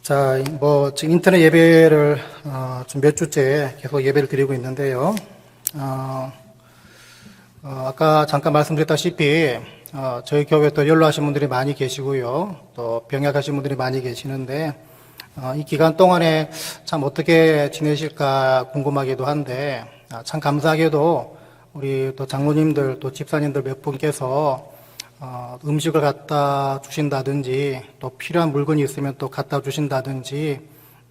자, 지금 인터넷 예배를, 좀 몇 주째 계속 예배를 드리고 있는데요. 아까 잠깐 말씀드렸다시피, 저희 교회에 또 연로하신 분들이 많이 계시고요. 또 병약하신 분들이 많이 계시는데, 이 기간 동안에 참 어떻게 지내실까 궁금하기도 한데, 참 감사하게도 우리 또 장로님들, 또 집사님들 몇 분께서 음식을 갖다 주신다든지, 또 필요한 물건이 있으면 또 갖다 주신다든지,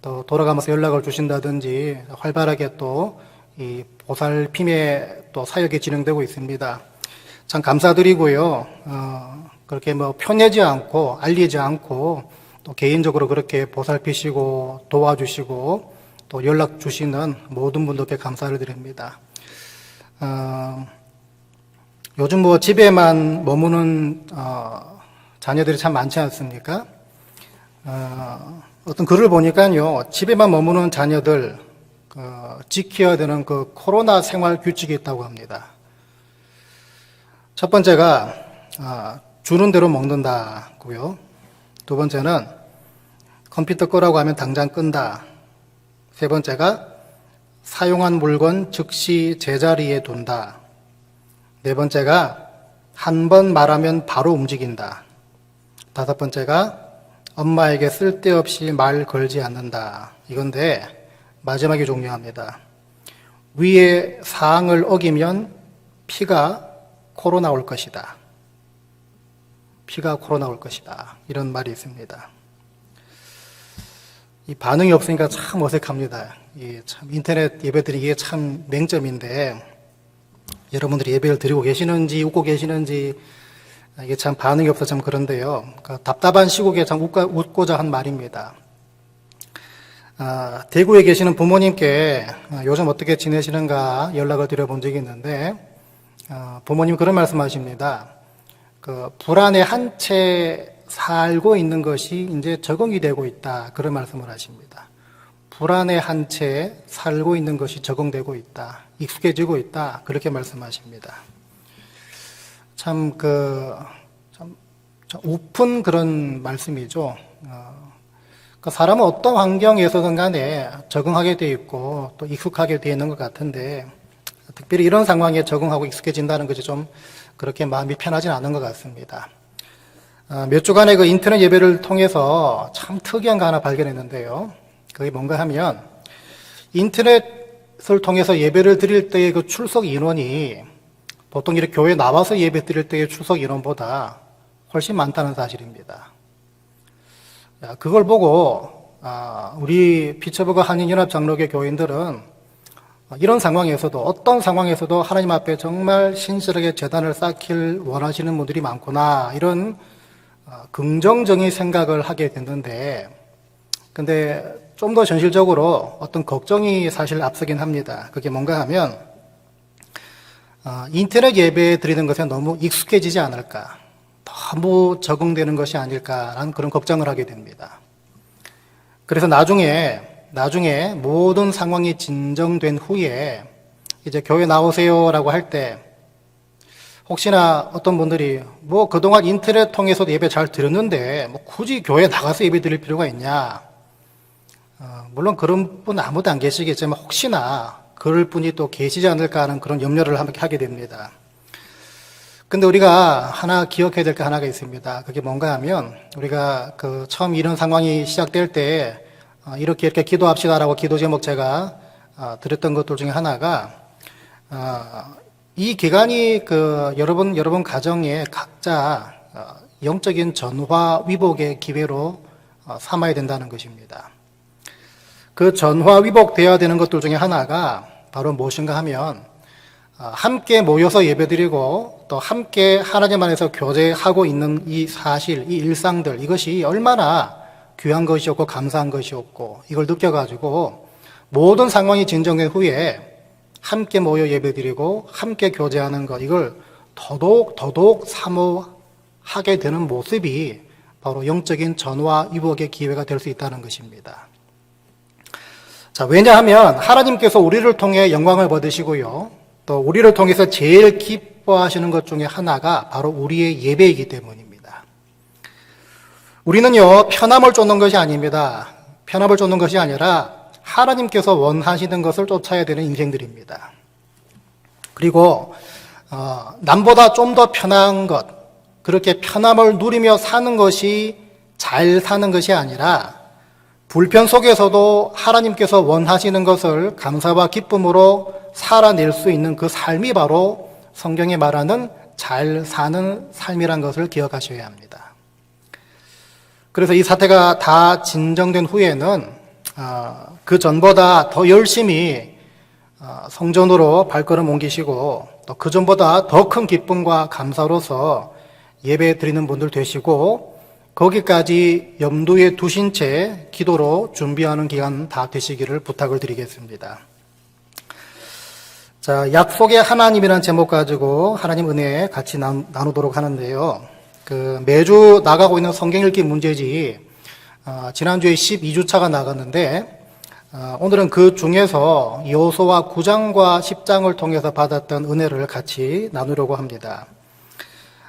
또 돌아가면서 연락을 주신다든지, 활발하게 또 이 보살핌의 또 사역이 진행되고 있습니다. 참 감사드리고요. 그렇게 편하지 않고, 알리지 않고, 또 개인적으로 그렇게 보살피시고, 도와주시고, 또 연락 주시는 모든 분들께 감사를 드립니다. 요즘 집에만 머무는 자녀들이 참 많지 않습니까? 어떤 글을 보니까요, 집에만 머무는 자녀들 지켜야 되는 그 코로나 생활 규칙이 있다고 합니다. 첫 번째가 주는 대로 먹는다고요. 두 번째는 컴퓨터 끄라고 하면 당장 끈다. 세 번째가 사용한 물건 즉시 제자리에 둔다. 네 번째가 한 번 말하면 바로 움직인다. 다섯 번째가 엄마에게 쓸데없이 말 걸지 않는다. 이건데 마지막이 중요합니다. 위의 사항을 어기면 피가 코로 나올 것이다. 피가 코로 나올 것이다. 이런 말이 있습니다. 이 반응이 없으니까 참 어색합니다. 참 인터넷 예배 드리기에 참 맹점인데, 여러분들이 예배를 드리고 계시는지 웃고 계시는지 이게 참 반응이 없어서 참 그런데요. 답답한 시국에 참 웃고자 한 말입니다. 대구에 계시는 부모님께 요즘 어떻게 지내시는가 연락을 드려본 적이 있는데, 부모님 그런 말씀하십니다. 불안에 한 채 살고 있는 것이 이제 적응이 되고 있다. 그런 말씀을 하십니다. 불안에 한 채 살고 있는 것이 적응되고 있다. 익숙해지고 있다. 그렇게 말씀하십니다. 참 우픈 그런 말씀이죠. 사람은 어떤 환경에서든 간에 적응하게 돼 있고 또 익숙하게 돼 있는 것 같은데, 특별히 이런 상황에 적응하고 익숙해진다는 것이 좀 그렇게 마음이 편하진 않은 것 같습니다. 몇 주간의 그 인터넷 예배를 통해서 참 특이한 거 하나 발견했는데요. 그게 뭔가 하면, 인터넷을 통해서 예배를 드릴 때의 그 출석 인원이 보통 이렇게 교회에 나와서 예배 드릴 때의 출석 인원보다 훨씬 많다는 사실입니다. 그걸 보고 우리 피처버그 한인연합 장로교 교인들은 이런 상황에서도, 어떤 상황에서도 하나님 앞에 정말 신실하게 제단을 쌓길 원하시는 분들이 많구나, 이런 긍정적인 생각을 하게 됐는데, 근데 좀 더 현실적으로 어떤 걱정이 사실 앞서긴 합니다. 그게 뭔가 하면, 인터넷 예배 드리는 것에 너무 익숙해지지 않을까, 너무 적응되는 것이 아닐까라는 그런 걱정을 하게 됩니다. 그래서 나중에 모든 상황이 진정된 후에 이제 교회 나오세요라고 할 때, 혹시나 어떤 분들이 그동안 인터넷 통해서도 예배 잘 드렸는데 굳이 교회 나가서 예배 드릴 필요가 있냐. 물론 그런 분 아무도 안 계시겠지만 혹시나 그럴 분이 또 계시지 않을까 하는 그런 염려를 하게 됩니다. 근데 우리가 하나 기억해야 될 게 하나가 있습니다. 그게 뭔가 하면, 우리가 처음 이런 상황이 시작될 때 이렇게 기도합시다라고 기도 제목 제가 드렸던 것들 중에 하나가, 이 기간이 여러분 가정에 각자 영적인 전화 위복의 기회로 삼아야 된다는 것입니다. 그 전화 위복되어야 되는 것들 중에 하나가 바로 무엇인가 하면, 함께 모여서 예배드리고 또 함께 하나님 안에서 교제하고 있는 이 사실, 이 일상들, 이것이 얼마나 귀한 것이었고 감사한 것이었고, 이걸 느껴가지고 모든 상황이 진정된 후에 함께 모여 예배드리고 함께 교제하는 것, 이걸 더더욱 사모하게 되는 모습이 바로 영적인 전화 위복의 기회가 될 수 있다는 것입니다. 자, 왜냐하면 하나님께서 우리를 통해 영광을 받으시고요, 또 우리를 통해서 제일 기뻐하시는 것 중에 하나가 바로 우리의 예배이기 때문입니다. 우리는요, 편함을 쫓는 것이 아닙니다. 편함을 쫓는 것이 아니라 하나님께서 원하시는 것을 쫓아야 되는 인생들입니다. 그리고 남보다 좀 더 편한 것, 그렇게 편함을 누리며 사는 것이 잘 사는 것이 아니라 불편 속에서도 하나님께서 원하시는 것을 감사와 기쁨으로 살아낼 수 있는 그 삶이 바로 성경이 말하는 잘 사는 삶이란 것을 기억하셔야 합니다. 그래서 이 사태가 다 진정된 후에는 그 전보다 더 열심히 성전으로 발걸음 옮기시고 또 그 전보다 더 큰 기쁨과 감사로서 예배 드리는 분들 되시고 거기까지 염두에 두신 채 기도로 준비하는 기간 다 되시기를 부탁을 드리겠습니다. 자, 약속의 하나님이라는 제목 가지고 하나님 은혜 같이 나누도록 하는데요. 매주 나가고 있는 성경 읽기 문제지, 지난주에 12주차가 나갔는데, 오늘은 그 중에서 여호수아 9장과 10장을 통해서 받았던 은혜를 같이 나누려고 합니다.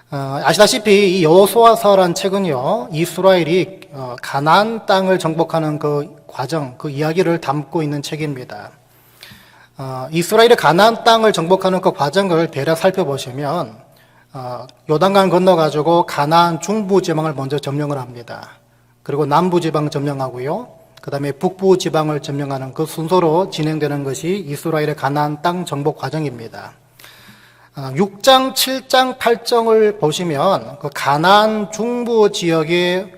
아시다시피 이 여호수아서란 책은요, 이스라엘이 가나안 땅을 정복하는 그 과정, 그 이야기를 담고 있는 책입니다. 이스라엘이 가나안 땅을 정복하는 그 과정을 대략 살펴보시면 요단강 건너가지고 가나안 중부 지방을 먼저 점령을 합니다. 그리고 남부 지방 점령하고요. 그 다음에 북부 지방을 점령하는 그 순서로 진행되는 것이 이스라엘의 가나안 땅 정복 과정입니다. 6장, 7장, 8장을 보시면 그 가나안 중부 지역의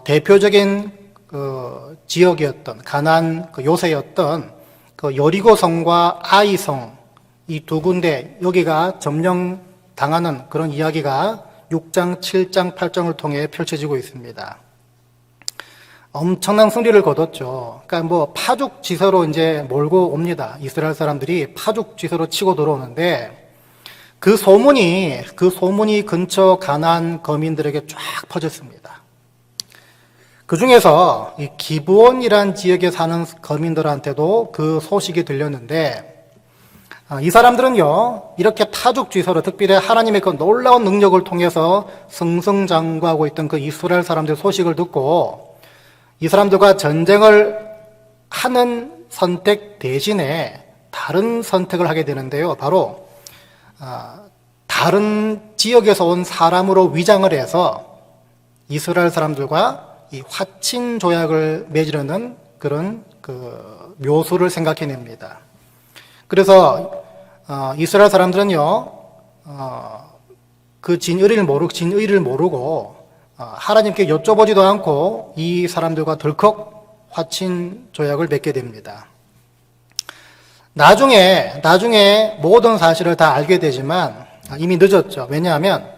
대표적인 그 지역이었던 가나안 그 요새였던 그 여리고성과 아이성 이 두 군데 여기가 점령당하는 그런 이야기가 6장, 7장, 8장을 통해 펼쳐지고 있습니다. 엄청난 승리를 거뒀죠. 그러니까 파죽지세로 이제 몰고 옵니다. 이스라엘 사람들이 파죽지세로 치고 들어오는데 그 소문이 근처 가나안 거민들에게 쫙 퍼졌습니다. 그 중에서 이 기브온이란 지역에 사는 거민들한테도 그 소식이 들렸는데 이 사람들은요 이렇게 파죽지세로 특별히 하나님의 그 놀라운 능력을 통해서 승승장구하고 있던 그 이스라엘 사람들의 소식을 듣고 이 사람들과 전쟁을 하는 선택 대신에 다른 선택을 하게 되는데요. 바로 다른 지역에서 온 사람으로 위장을 해서 이스라엘 사람들과 이 화친 조약을 맺으려는 그런 그 묘수를 생각해냅니다. 그래서 이스라엘 사람들은요 그 진의를 모르고 하나님께 여쭤보지도 않고 이 사람들과 덜컥 화친 조약을 맺게 됩니다. 나중에 모든 사실을 다 알게 되지만 이미 늦었죠. 왜냐하면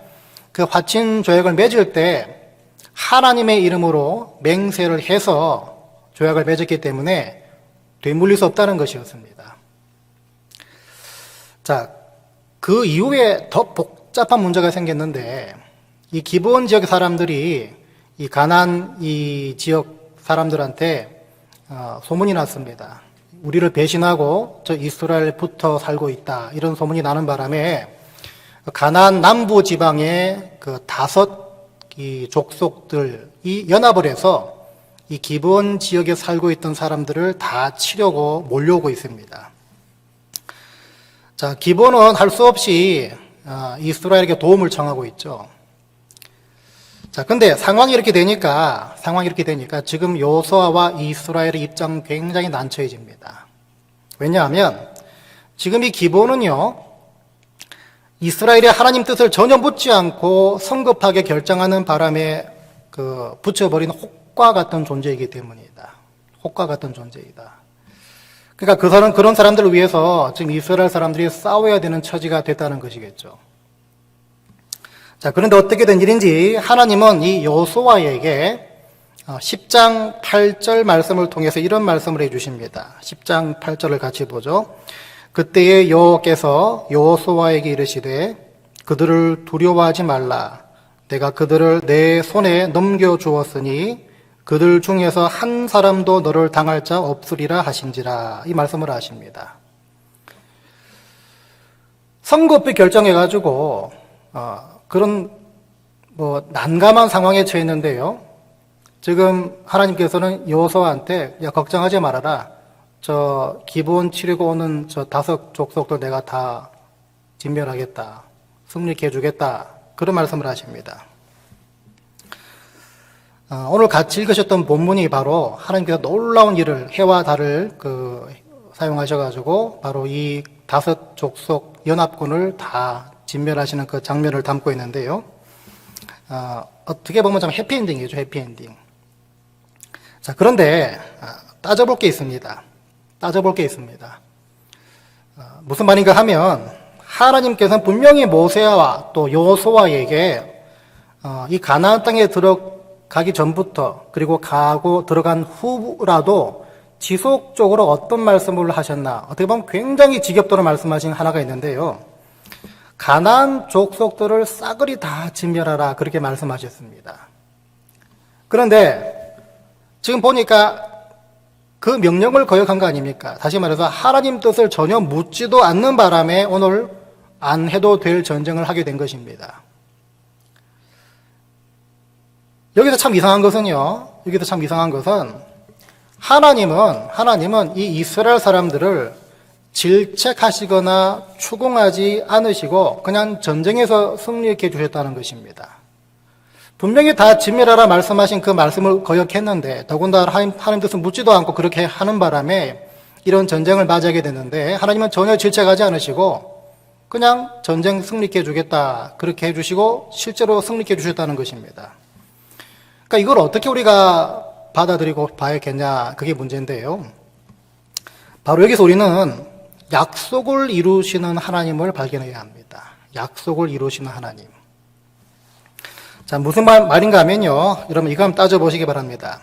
그 화친 조약을 맺을 때 하나님의 이름으로 맹세를 해서 조약을 맺었기 때문에 되물릴 수 없다는 것이었습니다. 자, 그 이후에 더 복잡한 문제가 생겼는데 이 기브온 지역 사람들이 이 가나안 이 지역 사람들한테 소문이 났습니다. 우리를 배신하고 저 이스라엘 붙어 살고 있다. 이런 소문이 나는 바람에 가나안 남부 지방의 그 5 족속들이 연합을 해서 이 기브온 지역에 살고 있던 사람들을 다 치려고 몰려오고 있습니다. 자, 기브온은 할 수 없이 이스라엘에게 도움을 청하고 있죠. 자, 근데 상황이 이렇게 되니까 지금 여호수아와 이스라엘의 입장 굉장히 난처해집니다. 왜냐하면 지금 이 기브온은요, 이스라엘의 하나님 뜻을 전혀 묻지 않고 성급하게 결정하는 바람에 붙여버린 혹과 같은 존재이기 때문이다. 혹과 같은 존재이다. 그러니까 그런 사람들을 위해서 지금 이스라엘 사람들이 싸워야 되는 처지가 됐다는 것이겠죠. 자, 그런데 어떻게 된 일인지 하나님은 이 여호수아에게 10장 8절 말씀을 통해서 이런 말씀을 해주십니다. 10장 8절을 같이 보죠. 그때에 여호와께서 여호수아에게 이르시되 그들을 두려워하지 말라. 내가 그들을 내 손에 넘겨주었으니 그들 중에서 한 사람도 너를 당할 자 없으리라 하신지라. 이 말씀을 하십니다. 성급히 결정해가지고 그런 난감한 상황에 처했는데요. 지금 하나님께서는 여호수아한테 야 걱정하지 말아라. 저 기브온 치르고 오는 저 5 족속도 내가 다 진멸하겠다. 승리케 해주겠다. 그런 말씀을 하십니다. 오늘 같이 읽으셨던 본문이 바로 하나님께서 놀라운 일을 해와 달을 사용하셔가지고 바로 이 5 족속 연합군을 다 진멸하시는 그 장면을 담고 있는데요. 어떻게 보면 참 해피엔딩이죠. 해피엔딩. 자, 그런데 따져볼 게 있습니다. 무슨 말인가 하면 하나님께서는 분명히 모세와 또 여호수아에게 이 가나안 땅에 들어가기 전부터 그리고 들어간 후라도 지속적으로 어떤 말씀을 하셨나, 어떻게 보면 굉장히 지겹도록 말씀하신 하나가 있는데요. 가나안 족속들을 싸그리 다 진멸하라, 그렇게 말씀하셨습니다. 그런데 지금 보니까 그 명령을 거역한 거 아닙니까? 다시 말해서 하나님 뜻을 전혀 묻지도 않는 바람에 오늘 안 해도 될 전쟁을 하게 된 것입니다. 여기서 참 이상한 것은 하나님은 이 이스라엘 사람들을 질책하시거나 추궁하지 않으시고 그냥 전쟁에서 승리케 해주셨다는 것입니다. 분명히 다 진멸하라 말씀하신 그 말씀을 거역했는데 더군다나 하나님 뜻을 묻지도 않고 그렇게 하는 바람에 이런 전쟁을 맞이하게 됐는데 하나님은 전혀 질책하지 않으시고 그냥 전쟁 승리케 해주겠다 그렇게 해주시고 실제로 승리케 해주셨다는 것입니다. 그러니까 이걸 어떻게 우리가 받아들이고 봐야겠냐, 그게 문제인데요. 바로 여기서 우리는 약속을 이루시는 하나님을 발견해야 합니다. 약속을 이루시는 하나님. 자, 무슨 말인가 하면요. 여러분 이거 한번 따져보시기 바랍니다.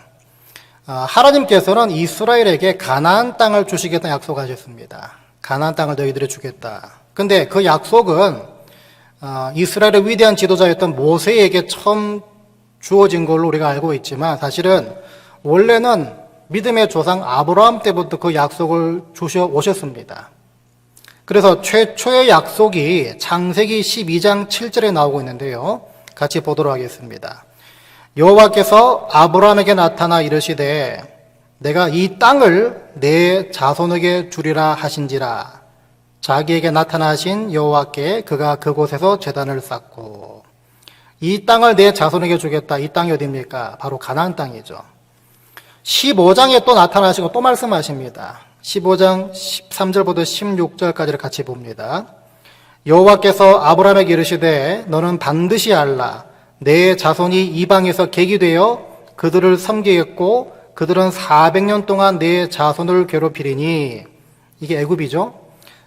하나님께서는 이스라엘에게 가나안 땅을 주시겠다는 약속하셨습니다. 가나안 땅을 너희들이 주겠다. 근데 그 약속은 이스라엘의 위대한 지도자였던 모세에게 처음 주어진 걸로 우리가 알고 있지만 사실은 원래는 믿음의 조상 아브라함 때부터 그 약속을 주셔 오셨습니다. 그래서 최초의 약속이 창세기 12장 7절에 나오고 있는데요. 같이 보도록 하겠습니다. 여호와께서 아브라함에게 나타나 이르시되 내가 이 땅을 내 자손에게 주리라 하신지라. 자기에게 나타나신 여호와께 그가 그곳에서 제단을 쌓고 이 땅을 내 자손에게 주겠다. 이 땅이 어디입니까? 바로 가나안 땅이죠. 15장에 또 나타나시고 또 말씀하십니다. 15장 13절부터 16절까지를 같이 봅니다. 여호와께서 아브라함에게 이르시되 너는 반드시 알라. 내 자손이 이방에서 객이 되어 그들을 섬기겠고 그들은 400년 동안 내 자손을 괴롭히리니, 이게 애굽이죠.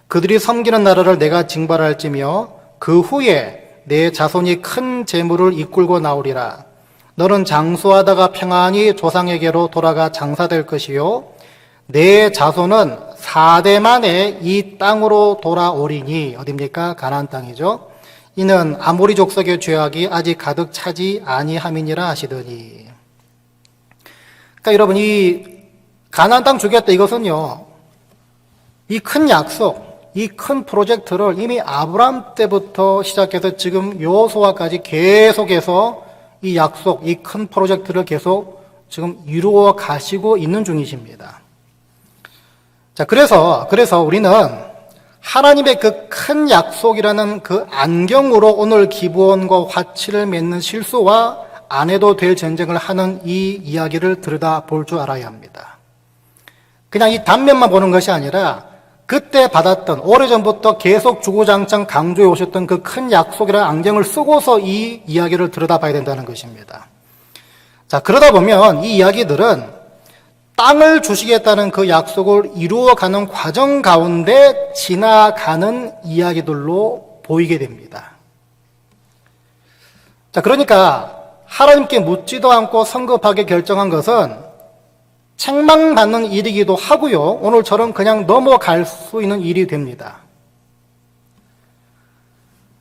그들이 섬기는 나라를 내가 징발할지며 그 후에 내 자손이 큰 재물을 이끌고 나오리라. 너는 장수하다가 평안히 조상에게로 돌아가 장사될 것이요 내 자손은 4대 만에 이 땅으로 돌아오리니, 어딥니까? 가나안 땅이죠. 이는 아모리 족속의 죄악이 아직 가득 차지 아니함이니라 하시더니. 그러니까 여러분, 이 가나안 땅 주겠다 이것은요, 이 큰 약속, 이 큰 프로젝트를 이미 아브라함 때부터 시작해서 지금 여호수아까지 계속해서 이 약속, 이 큰 프로젝트를 계속 지금 이루어 가시고 있는 중이십니다. 자, 그래서 우리는 하나님의 그 큰 약속이라는 그 안경으로 오늘 기브온과 화치를 맺는 실수와 안 해도 될 전쟁을 하는 이 이야기를 들여다볼 줄 알아야 합니다. 그냥 이 단면만 보는 것이 아니라 그때 받았던, 오래전부터 계속 주구장창 강조해 오셨던 그 큰 약속이라는 안경을 쓰고서 이 이야기를 들여다봐야 된다는 것입니다. 자, 그러다 보면 이 이야기들은 땅을 주시겠다는 그 약속을 이루어가는 과정 가운데 지나가는 이야기들로 보이게 됩니다. 자, 그러니까 하나님께 묻지도 않고 성급하게 결정한 것은 책망받는 일이기도 하고요. 오늘처럼 그냥 넘어갈 수 있는 일이 됩니다.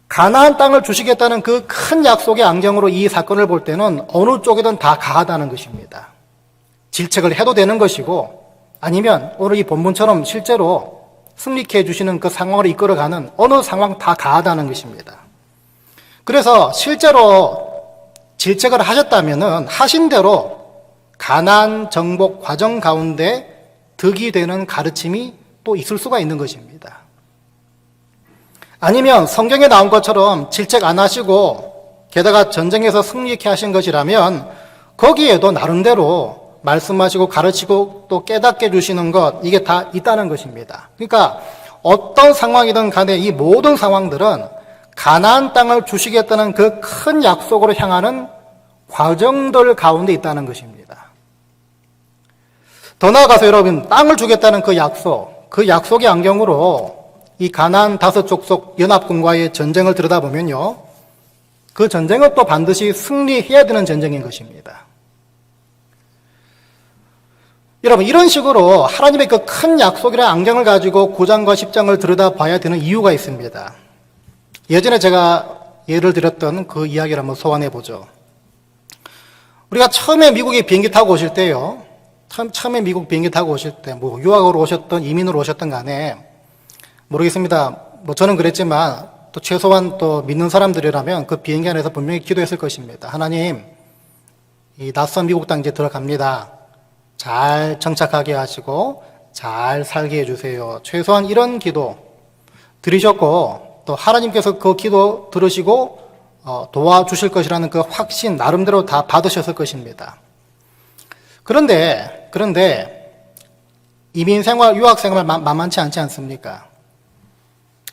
가나안 땅을 주시겠다는 그 큰 약속의 안경으로 이 사건을 볼 때는 어느 쪽이든 다 가하다는 것입니다. 질책을 해도 되는 것이고, 아니면 오늘 이 본문처럼 실제로 승리케 해주시는 그 상황을 이끌어가는 어느 상황 다 가하다는 것입니다. 그래서 실제로 질책을 하셨다면은 하신 대로 가나안 정복 과정 가운데 득이 되는 가르침이 또 있을 수가 있는 것입니다. 아니면 성경에 나온 것처럼 질책 안 하시고 게다가 전쟁에서 승리케 하신 것이라면 거기에도 나름대로 말씀하시고 가르치고 또 깨닫게 해주시는 것, 이게 다 있다는 것입니다. 그러니까 어떤 상황이든 간에 이 모든 상황들은 가나안 땅을 주시겠다는 그 큰 약속으로 향하는 과정들 가운데 있다는 것입니다. 더 나아가서 여러분, 땅을 주겠다는 그 약속의 안경으로 이 가나안 5족속 연합군과의 전쟁을 들여다보면요, 그 전쟁은 또 반드시 승리해야 되는 전쟁인 것입니다. 여러분, 이런 식으로 하나님의 그 큰 약속이라는 안경을 가지고 9장과 10장을 들여다봐야 되는 이유가 있습니다. 예전에 제가 예를 들었던 그 이야기를 한번 소환해 보죠. 우리가 처음에 미국에 비행기 타고 오실 때요, 처음에 미국 비행기 타고 오실 때, 유학으로 오셨던, 이민으로 오셨던 간에, 모르겠습니다. 저는 그랬지만, 또 최소한 또 믿는 사람들이라면 그 비행기 안에서 분명히 기도했을 것입니다. 하나님, 이 낯선 미국 땅 이제 들어갑니다. 잘 정착하게 하시고, 잘 살게 해주세요. 최소한 이런 기도 드리셨고, 또 하나님께서 그 기도 들으시고, 도와주실 것이라는 그 확신 나름대로 다 받으셨을 것입니다. 그런데 이민 생활, 유학 생활 만만치 않지 않습니까?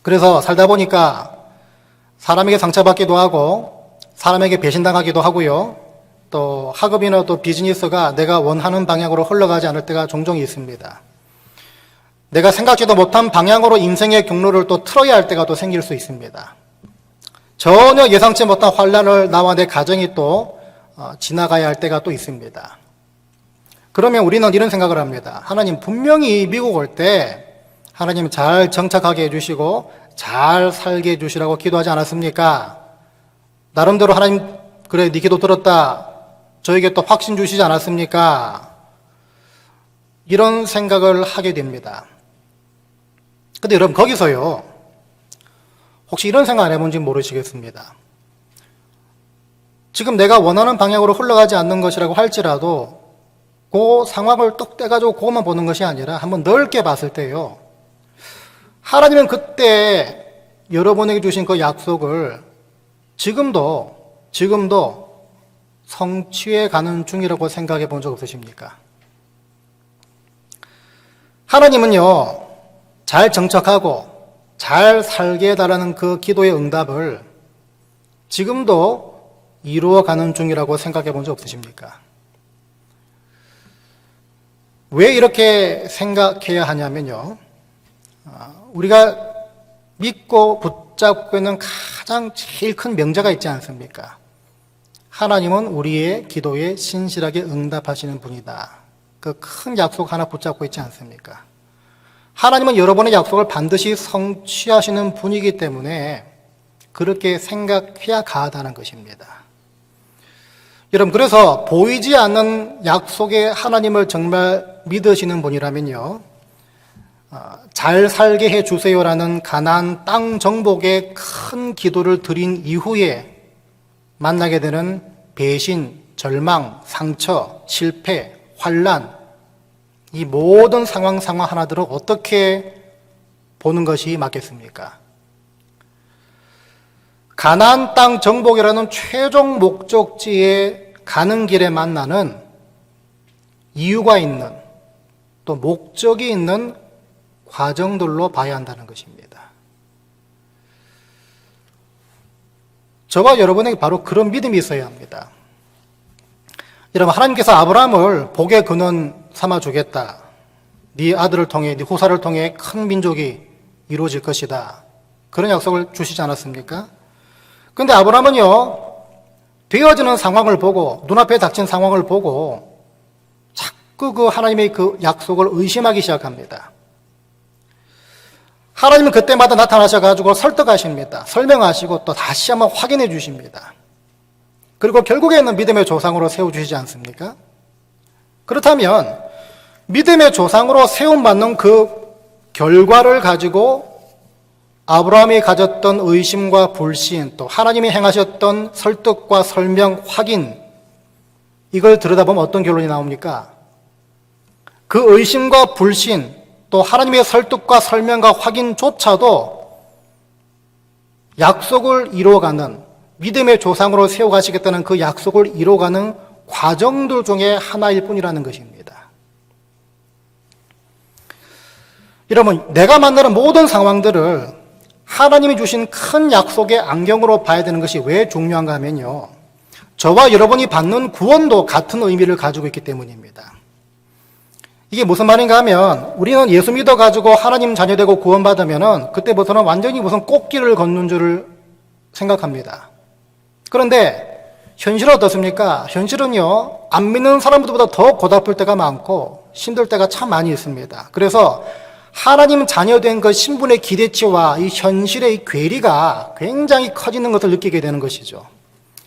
그래서 살다 보니까 사람에게 상처받기도 하고 사람에게 배신당하기도 하고요. 또 학업이나 또 비즈니스가 내가 원하는 방향으로 흘러가지 않을 때가 종종 있습니다. 내가 생각지도 못한 방향으로 인생의 경로를 또 틀어야 할 때가 또 생길 수 있습니다. 전혀 예상치 못한 환란을 나와 내 가정이 또 지나가야 할 때가 또 있습니다. 그러면 우리는 이런 생각을 합니다. 하나님, 분명히 미국 올 때 하나님 잘 정착하게 해주시고 잘 살게 해주시라고 기도하지 않았습니까? 나름대로 하나님, 그래, 네 기도 들었다, 저에게 또 확신 주시지 않았습니까? 이런 생각을 하게 됩니다. 근데 여러분, 거기서요, 혹시 이런 생각 안 해본지 모르시겠습니다. 지금 내가 원하는 방향으로 흘러가지 않는 것이라고 할지라도 그 상황을 뚝 떼가지고 그것만 보는 것이 아니라 한번 넓게 봤을 때요, 하나님은 그때 여러분에게 주신 그 약속을 지금도 성취해 가는 중이라고 생각해 본 적 없으십니까? 하나님은요, 잘 정착하고 잘 살게 해달라는 그 기도의 응답을 지금도 이루어가는 중이라고 생각해 본 적 없으십니까? 왜 이렇게 생각해야 하냐면요, 우리가 믿고 붙잡고 있는 가장 제일 큰 명제가 있지 않습니까? 하나님은 우리의 기도에 신실하게 응답하시는 분이다. 그 큰 약속 하나 붙잡고 있지 않습니까? 하나님은 여러분의 약속을 반드시 성취하시는 분이기 때문에 그렇게 생각해야 가하다는 것입니다. 여러분, 그래서 보이지 않는 약속의 하나님을 정말 믿으시는 분이라면요, 잘 살게 해주세요라는 가나안 땅 정복의 큰 기도를 드린 이후에 만나게 되는 배신, 절망, 상처, 실패, 환난, 이 모든 상황 하나들을 어떻게 보는 것이 맞겠습니까? 가나안 땅 정복이라는 최종 목적지에 가는 길에 만나는 이유가 있는, 또 목적이 있는 과정들로 봐야 한다는 것입니다. 저와 여러분에게 바로 그런 믿음이 있어야 합니다. 여러분, 하나님께서 아브라함을 복의 근원 삼아 주겠다, 네 아들을 통해, 네 후사를 통해 큰 민족이 이루어질 것이다, 그런 약속을 주시지 않았습니까? 그런데 아브라함은요, 되어지는 상황을 보고, 눈앞에 닥친 상황을 보고 자꾸 그 하나님의 그 약속을 의심하기 시작합니다. 하나님은 그때마다 나타나셔가지고 설득하십니다. 설명하시고 또 다시 한번 확인해 주십니다. 그리고 결국에는 믿음의 조상으로 세워주시지 않습니까? 그렇다면 믿음의 조상으로 세움받는 그 결과를 가지고 아브라함이 가졌던 의심과 불신, 또 하나님이 행하셨던 설득과 설명, 확인, 이걸 들여다보면 어떤 결론이 나옵니까? 그 의심과 불신, 또 하나님의 설득과 설명과 확인조차도 약속을 이루어가는, 믿음의 조상으로 세워가시겠다는 그 약속을 이루어가는 과정들 중에 하나일 뿐이라는 것입니다. 여러분, 내가 만나는 모든 상황들을 하나님이 주신 큰 약속의 안경으로 봐야 되는 것이 왜 중요한가 하면요, 저와 여러분이 받는 구원도 같은 의미를 가지고 있기 때문입니다. 이게 무슨 말인가 하면, 우리는 예수 믿어가지고 하나님 자녀되고 구원받으면은 그때부터는 완전히 무슨 꽃길을 걷는 줄을 생각합니다. 그런데 현실은 어떻습니까? 현실은요, 안 믿는 사람들보다 더 고달플 때가 많고 힘들 때가 참 많이 있습니다. 그래서 하나님 자녀된 그 신분의 기대치와 이 현실의 이 괴리가 굉장히 커지는 것을 느끼게 되는 것이죠.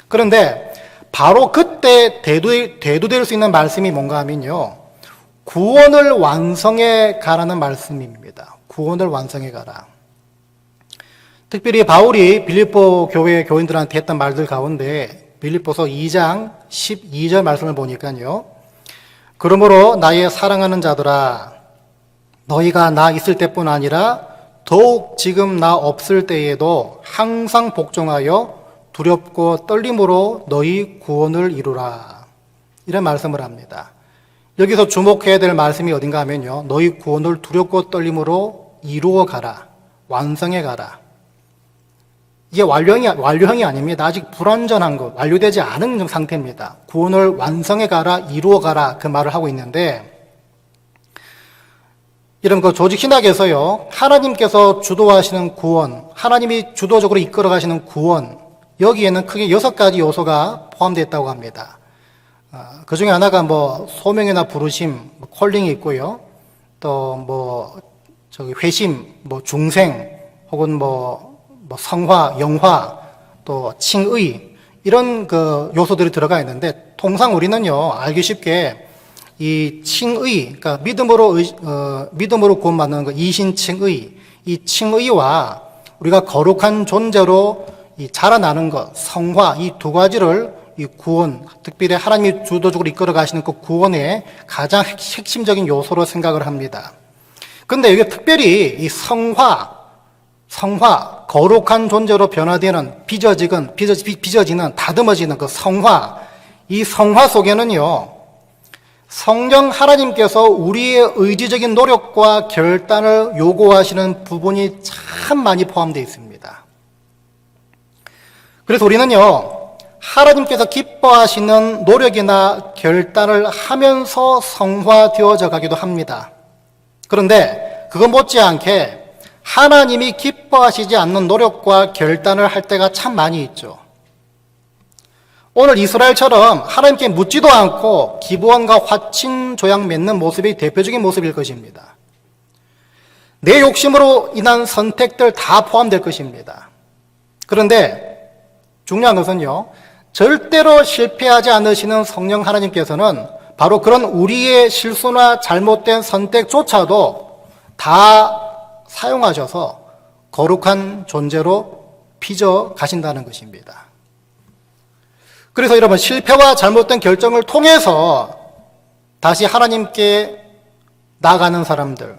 그런데 바로 그때 대두될 수 있는 말씀이 뭔가 하면요, 구원을 완성해 가라는 말씀입니다. 구원을 완성해 가라. 특별히 바울이 빌립보 교회 교인들한테 했던 말들 가운데 빌립보서 2장 12절 말씀을 보니까요, 그러므로 나의 사랑하는 자들아, 너희가 나 있을 때뿐 아니라 더욱 지금 나 없을 때에도 항상 복종하여 두렵고 떨림으로 너희 구원을 이루라. 이런 말씀을 합니다. 여기서 주목해야 될 말씀이 어딘가 하면요, 너희 구원을 두렵고 떨림으로 이루어 가라. 완성해 가라. 이게 완료형이 아닙니다. 아직 불완전한 것, 완료되지 않은 상태입니다. 구원을 완성해 가라, 이루어 가라, 그 말을 하고 있는데, 이런 그 조직 신학에서요, 하나님께서 주도하시는 구원, 하나님이 주도적으로 이끌어 가시는 구원, 여기에는 크게 6가지 요소가 포함되어 있다고 합니다. 그 중에 하나가 소명이나 부르심, 콜링이 있고요. 또 회심, 중생, 혹은 성화, 영화, 또 칭의, 이런 그 요소들이 들어가 있는데, 통상 우리는요, 알기 쉽게 이 칭의, 그러니까 믿음으로 구원받는 그 이신칭의, 이 칭의와 우리가 거룩한 존재로 이 자라나는 것, 성화, 이 두 가지를 이 구원, 특별히 하나님이 주도적으로 이끌어 가시는 그 구원의 가장 핵심적인 요소로 생각을 합니다. 그런데 이게 특별히 이 성화, 거룩한 존재로 변화되는, 빚어지는, 다듬어지는 그 성화, 이 성화 속에는요, 성령 하나님께서 우리의 의지적인 노력과 결단을 요구하시는 부분이 참 많이 포함되어 있습니다. 그래서 우리는요, 하나님께서 기뻐하시는 노력이나 결단을 하면서 성화되어져 가기도 합니다. 그런데 그것 못지않게 하나님이 기뻐하시지 않는 노력과 결단을 할 때가 참 많이 있죠. 오늘 이스라엘처럼 하나님께 묻지도 않고 기브온과 화친 조약 맺는 모습이 대표적인 모습일 것입니다. 내 욕심으로 인한 선택들 다 포함될 것입니다. 그런데 중요한 것은요, 절대로 실패하지 않으시는 성령 하나님께서는 바로 그런 우리의 실수나 잘못된 선택조차도 다 사용하셔서 거룩한 존재로 빚어 가신다는 것입니다. 그래서 여러분, 실패와 잘못된 결정을 통해서 다시 하나님께 나아가는 사람들,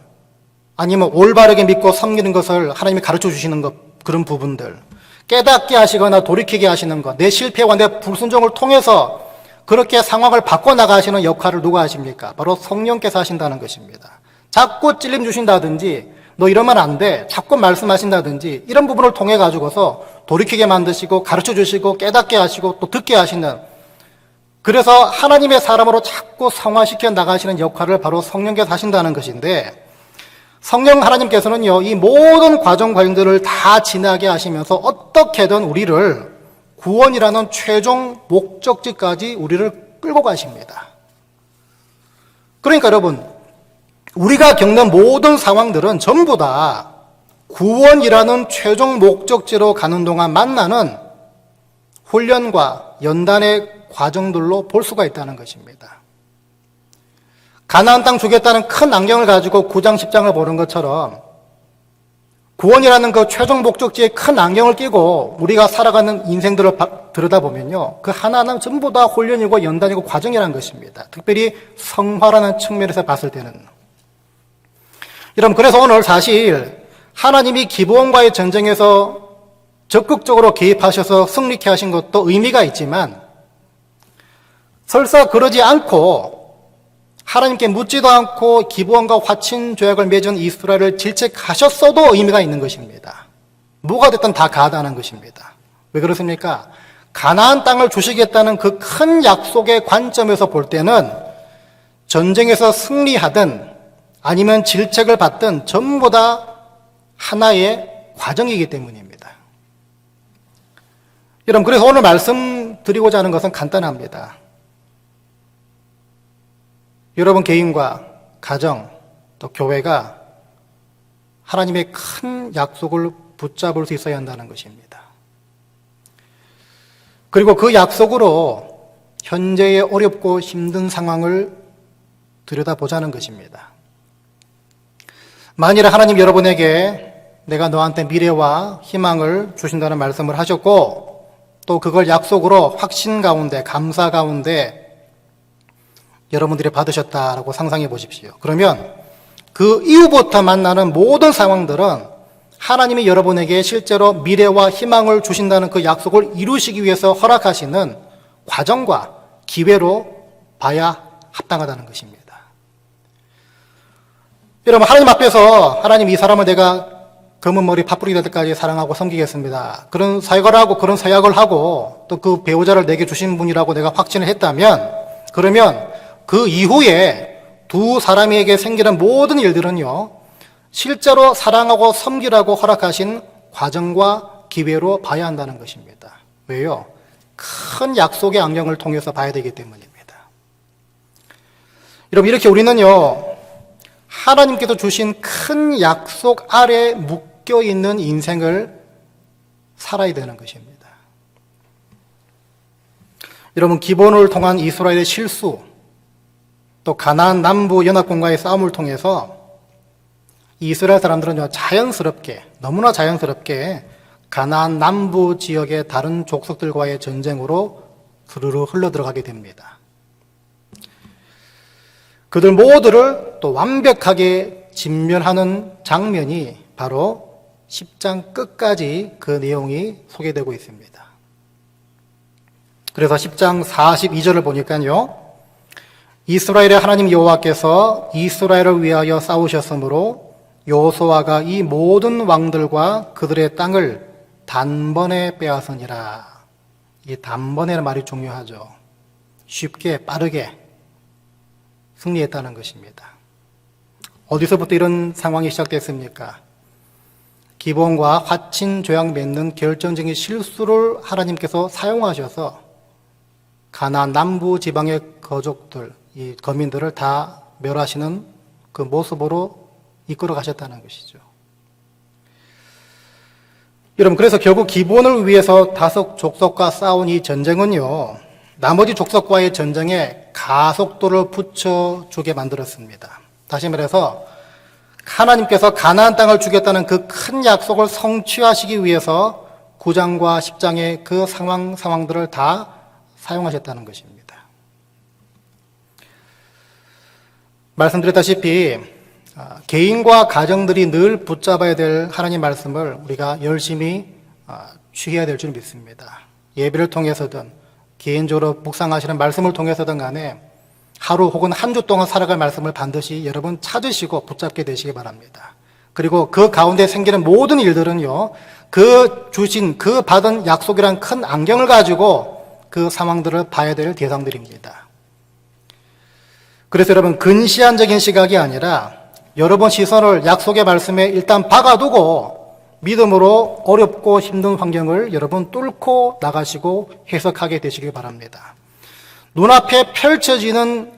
아니면 올바르게 믿고 섬기는 것을 하나님이 가르쳐 주시는 것, 그런 부분들, 깨닫게 하시거나 돌이키게 하시는 것, 내 실패와 내 불순종을 통해서 그렇게 상황을 바꿔나가시는 역할을 누가 하십니까? 바로 성령께서 하신다는 것입니다. 자꾸 찔림 주신다든지, 너 이러면 안 돼, 자꾸 말씀하신다든지, 이런 부분을 통해 가지고서 돌이키게 만드시고 가르쳐 주시고 깨닫게 하시고 또 듣게 하시는, 그래서 하나님의 사람으로 자꾸 성화시켜 나가시는 역할을 바로 성령께서 하신다는 것인데, 성령 하나님께서는요, 이 모든 과정들을 다 지나게 하시면서 어떻게든 우리를 구원이라는 최종 목적지까지 우리를 끌고 가십니다. 그러니까 여러분, 우리가 겪는 모든 상황들은 전부 다 구원이라는 최종 목적지로 가는 동안 만나는 훈련과 연단의 과정들로 볼 수가 있다는 것입니다. 가나안 땅 주겠다는 큰 안경을 가지고 9장 10장을 보는 것처럼 구원이라는 그 최종 목적지에 큰 안경을 끼고 우리가 살아가는 인생들을 들여다보면요, 그 하나는 전부 다 훈련이고 연단이고 과정이라는 것입니다. 특별히 성화라는 측면에서 봤을 때는. 여러분, 그래서 오늘 사실 하나님이 기브온과의 전쟁에서 적극적으로 개입하셔서 승리케 하신 것도 의미가 있지만, 설사 그러지 않고 하나님께 묻지도 않고 기브온과 화친 조약을 맺은 이스라엘을 질책하셨어도 의미가 있는 것입니다. 뭐가 됐든 다 가다는 것입니다. 왜 그렇습니까? 가나안 땅을 주시겠다는 그 큰 약속의 관점에서 볼 때는 전쟁에서 승리하든 아니면 질책을 받든 전부 다 하나의 과정이기 때문입니다. 여러분, 그래서 오늘 말씀드리고자 하는 것은 간단합니다. 여러분 개인과 가정, 또 교회가 하나님의 큰 약속을 붙잡을 수 있어야 한다는 것입니다. 그리고 그 약속으로 현재의 어렵고 힘든 상황을 들여다보자는 것입니다. 만일에 하나님 여러분에게 내가 너한테 미래와 희망을 주신다는 말씀을 하셨고, 또 그걸 약속으로 확신 가운데, 감사 가운데 여러분들이 받으셨다라고 상상해 보십시오. 그러면 그 이후부터 만나는 모든 상황들은 하나님이 여러분에게 실제로 미래와 희망을 주신다는 그 약속을 이루시기 위해서 허락하시는 과정과 기회로 봐야 합당하다는 것입니다. 여러분, 하나님 앞에서 하나님, 이 사람을 내가 검은 머리 팥뿌리 될 때까지 사랑하고 섬기겠습니다, 그런 사역을 하고 그런 서약을 하고 또 그 배우자를 내게 주신 분이라고 내가 확신을 했다면, 그러면 그 이후에 두 사람에게 생기는 모든 일들은요, 실제로 사랑하고 섬기라고 허락하신 과정과 기회로 봐야 한다는 것입니다. 왜요? 큰 약속의 안경을 통해서 봐야 되기 때문입니다. 여러분, 이렇게 우리는요, 하나님께서 주신 큰 약속 아래 묶여있는 인생을 살아야 되는 것입니다. 여러분, 기본을 통한 이스라엘의 실수, 또 가나안 남부 연합군과의 싸움을 통해서 이스라엘 사람들은 자연스럽게, 너무나 자연스럽게 가나안 남부 지역의 다른 족속들과의 전쟁으로 스르르 흘러들어가게 됩니다. 그들 모두를 또 완벽하게 진멸하는 장면이 바로 10장 끝까지 그 내용이 소개되고 있습니다. 그래서 10장 42절을 보니까요, 이스라엘의 하나님 여호와께서 이스라엘을 위하여 싸우셨으므로 여호수아가 이 모든 왕들과 그들의 땅을 단번에 빼앗으니라. 이 단번에라는 말이 중요하죠. 쉽게, 빠르게 승리했다는 것입니다. 어디서부터 이런 상황이 시작됐습니까? 기본과 화친 조약 맺는 결정적인 실수를 하나님께서 사용하셔서 가나안 남부 지방의 거족들, 이 거민들을 다 멸하시는 그 모습으로 이끌어 가셨다는 것이죠. 여러분, 그래서 결국 기본을 위해서 다섯 족속과 싸운 이 전쟁은요, 나머지 족속과의 전쟁에 가속도를 붙여주게 만들었습니다. 다시 말해서 하나님께서 가나안 땅을 주겠다는 그 큰 약속을 성취하시기 위해서 9장과 10장의 그 상황들을 다 사용하셨다는 것입니다. 말씀드렸다시피 개인과 가정들이 늘 붙잡아야 될 하나님 말씀을 우리가 열심히 취해야 될 줄 믿습니다. 예배를 통해서든 개인적으로 묵상하시는 말씀을 통해서든 간에 하루 혹은 한 주 동안 살아갈 말씀을 반드시 여러분 찾으시고 붙잡게 되시기 바랍니다. 그리고 그 가운데 생기는 모든 일들은요, 그 주신, 그 받은 약속이란 큰 안경을 가지고 그 상황들을 봐야 될 대상들입니다. 그래서 여러분, 근시안적인 시각이 아니라 여러분 시선을 약속의 말씀에 일단 박아두고 믿음으로 어렵고 힘든 환경을 여러분 뚫고 나가시고 해석하게 되시길 바랍니다. 눈앞에 펼쳐지는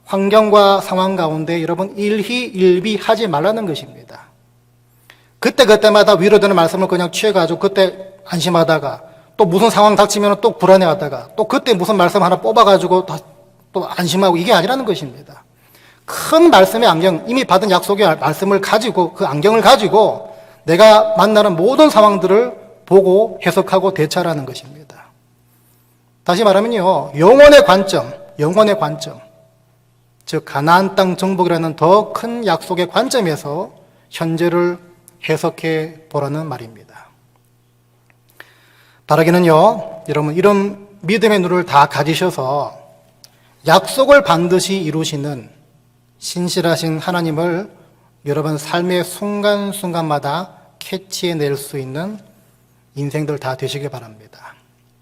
환경과 상황 가운데 여러분 일희일비하지 말라는 것입니다. 그때마다 위로되는 말씀을 그냥 취해가지고 그때 안심하다가 또 무슨 상황 닥치면 또 불안해하다가 또 그때 무슨 말씀 하나 뽑아가지고 또 안심하고, 이게 아니라는 것입니다. 큰 말씀의 안경, 이미 받은 약속의 말씀을 가지고, 그 안경을 가지고 내가 만나는 모든 상황들을 보고 해석하고 대처하라는 것입니다. 다시 말하면요, 영혼의 관점, 즉 가나안 땅 정복이라는 더 큰 약속의 관점에서 현재를 해석해 보라는 말입니다. 바라기는요, 여러분 이런 믿음의 눈을 다 가지셔서 약속을 반드시 이루시는 신실하신 하나님을 여러분 삶의 순간순간마다 캐치해낼 수 있는 인생들 다 되시길 바랍니다.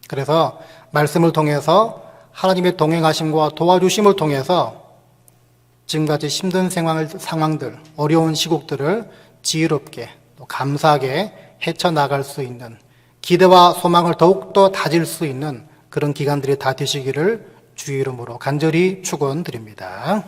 그래서 말씀을 통해서 하나님의 동행하심과 도와주심을 통해서 지금까지 힘든 상황들, 어려운 시국들을 지혜롭게 또 감사하게 헤쳐나갈 수 있는, 기대와 소망을 더욱더 다질 수 있는 그런 기간들이 다 되시기를 주의 이름으로 간절히 축원드립니다.